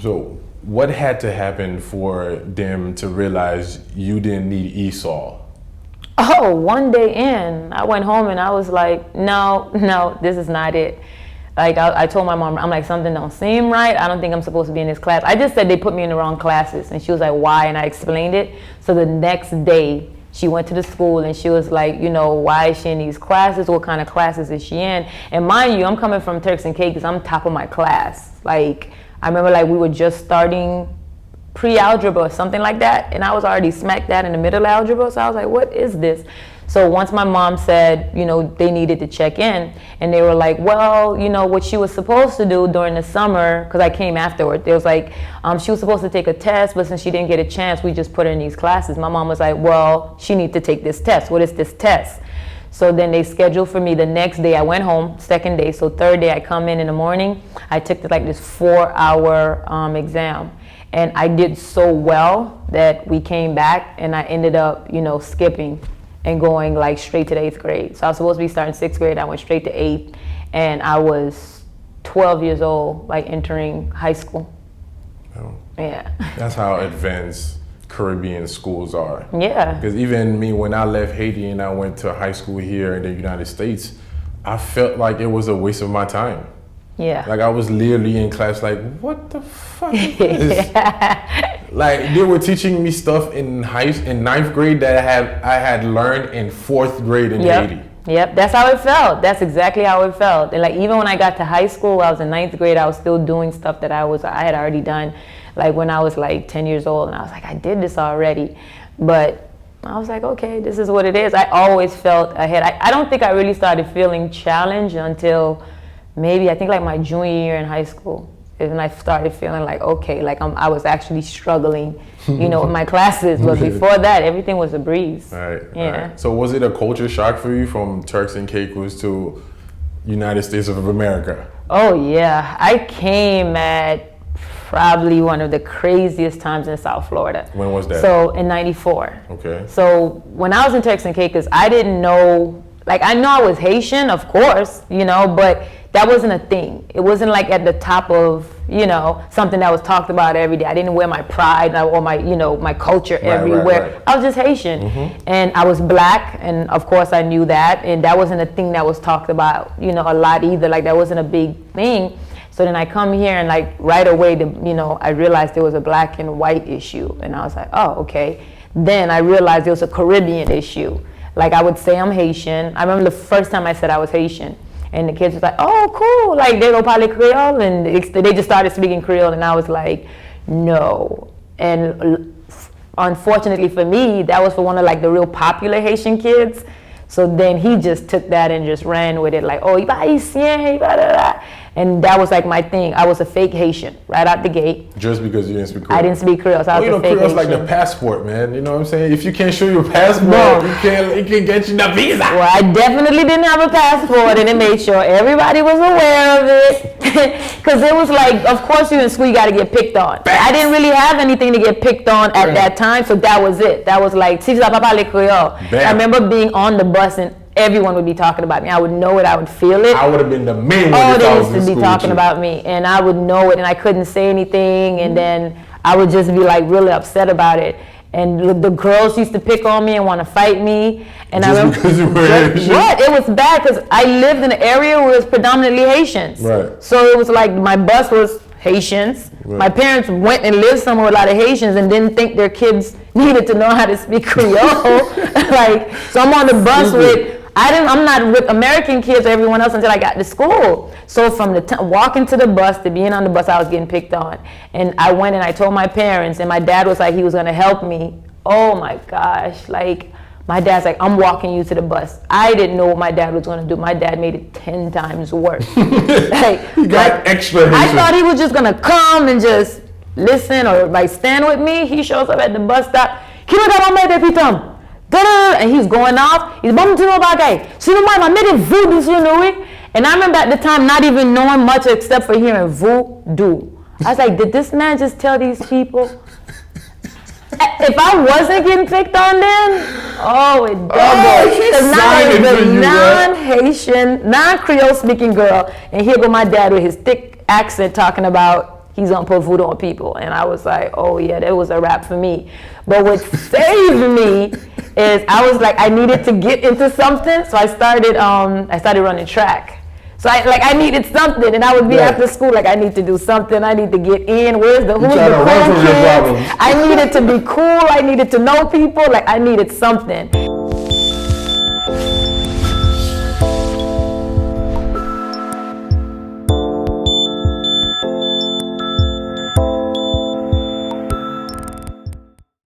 So what had to happen for them to realize you didn't need Esau? Oh, one day in, I went home and I was like, no, this is not it. Like, I told my mom, I'm like, something don't seem right. I don't think I'm supposed to be in this class. I just said they put me in the wrong classes. And she was like, why? And I explained it. So the next day, she went to the school and she was like, why is she in these classes? What kind of classes is she in? And mind you, I'm coming from Turks and Caicos. I'm top of my class. Like, I remember like we were just starting pre-algebra or something like that. And I was already smack dab in the middle of algebra. So I was like, what is this? So once my mom said, they needed to check in, and they were like, well, what she was supposed to do during the summer, because I came afterward, they was like, she was supposed to take a test, but since she didn't get a chance, we just put her in these classes. My mom was like, well, she needs to take this test. What is this test? So then they scheduled for me the next day. I went home, second day. So third day I come in the morning. I took this 4-hour exam. And I did so well that we came back and I ended up, skipping and going like straight to the 8th grade. So I was supposed to be starting 6th grade. I went straight to 8th, and I was 12 years old, like entering high school. Oh. Yeah. That's how advanced Caribbean schools are. Yeah. Because even me, when I left Haiti and I went to high school here in the United States, I felt like it was a waste of my time. Yeah. Like I was literally in class like, what the fuck is this? Like they were teaching me stuff in 9th grade that I had learned in 4th grade in Haiti. Yep, that's how it felt. That's exactly how it felt. And like even when I got to high school, I was in 9th grade, I was still doing stuff that I had already done like when I was like 10 years old, and I was like, I did this already. But I was like, okay, this is what it is. I always felt ahead. I don't think I really started feeling challenged until maybe I think like my junior year in high school. And I started feeling like, okay, like I was actually struggling, with my classes. But before that, everything was a breeze. Right. Yeah. Right. So was it a culture shock for you from Turks and Caicos to United States of America? Oh yeah, I came at probably one of the craziest times in South Florida. When was that? So in '94. Okay. So when I was in Turks and Caicos, I didn't know, like I know I was Haitian, of course, but that wasn't a thing. It wasn't like at the top of, something that was talked about every day. I didn't wear my pride or my, my culture everywhere. Right. I was just Haitian. Mm-hmm. And I was black, and of course I knew that. And that wasn't a thing that was talked about, a lot either. Like that wasn't a big thing. So then I come here and like right away, I realized there was a black and white issue. And I was like, oh, okay. Then I realized there was a Caribbean issue. Like I would say I'm Haitian. I remember the first time I said I was Haitian. And the kids was like, oh, cool. Like, they go parler Creole. And they just started speaking Creole. And I was like, no. And unfortunately for me, that was for one of like the real popular Haitian kids. So then he just took that and just ran with it. Like, oh, iba Haitien, blah, blah, blah. And that was like my thing. I was a fake Haitian right out the gate. Just because you didn't speak Creole? I didn't speak Creole, so I was a fake Creole's Haitian. like the passport, man. You know what I'm saying? If you can't show your passport, it can get you the visa. Well, I definitely didn't have a passport, and it made sure everybody was aware of it. Because it was like, of course you in school, you got to get picked on. I didn't really have anything to get picked on at that time, so that was it. That was like, si papa parle Creole. I remember being on the bus and everyone would be talking about me. I would know it. I would feel it. I would have been the main one. Oh, they used to be talking about me, and I would know it, and I couldn't say anything, and then I would just be like really upset about it. And the girls used to pick on me and want to fight me. And just I remember, because you were Haitian? What? It was bad because I lived in an area where it was predominantly Haitians. Right. So it was like my bus was Haitians. Right. My parents went and lived somewhere with a lot of Haitians and didn't think their kids needed to know how to speak Creole. Like, so I'm on the bus I'm not with American kids or everyone else until I got to school. So from walking to the bus to being on the bus, I was getting picked on. And I went and I told my parents, and my dad was like, he was going to help me. Oh my gosh. Like, my dad's like, I'm walking you to the bus. I didn't know what my dad was going to do. My dad made it 10 times worse. He got extra Haitian. I thought he was just going to come and just listen or like stand with me. He shows up at the bus stop. And he's going off. He's bumping to no bagay. I made it voodoo. And I remember at the time not even knowing much except for hearing voodoo. I was like, did this man just tell these people? If I wasn't getting picked on then, it doubled. Because now I was a non-Haitian, non-Creole speaking girl. And here go my dad with his thick accent talking about, he's gonna put voodoo on people. And I was like, oh yeah, that was a wrap for me. But what saved me is I was like, I needed to get into something, so I started running track. So I needed something, and I would be after school like, I need to do something. I need to get in. Who's the cool kids? I needed to be cool. I needed to know people. Like I needed something.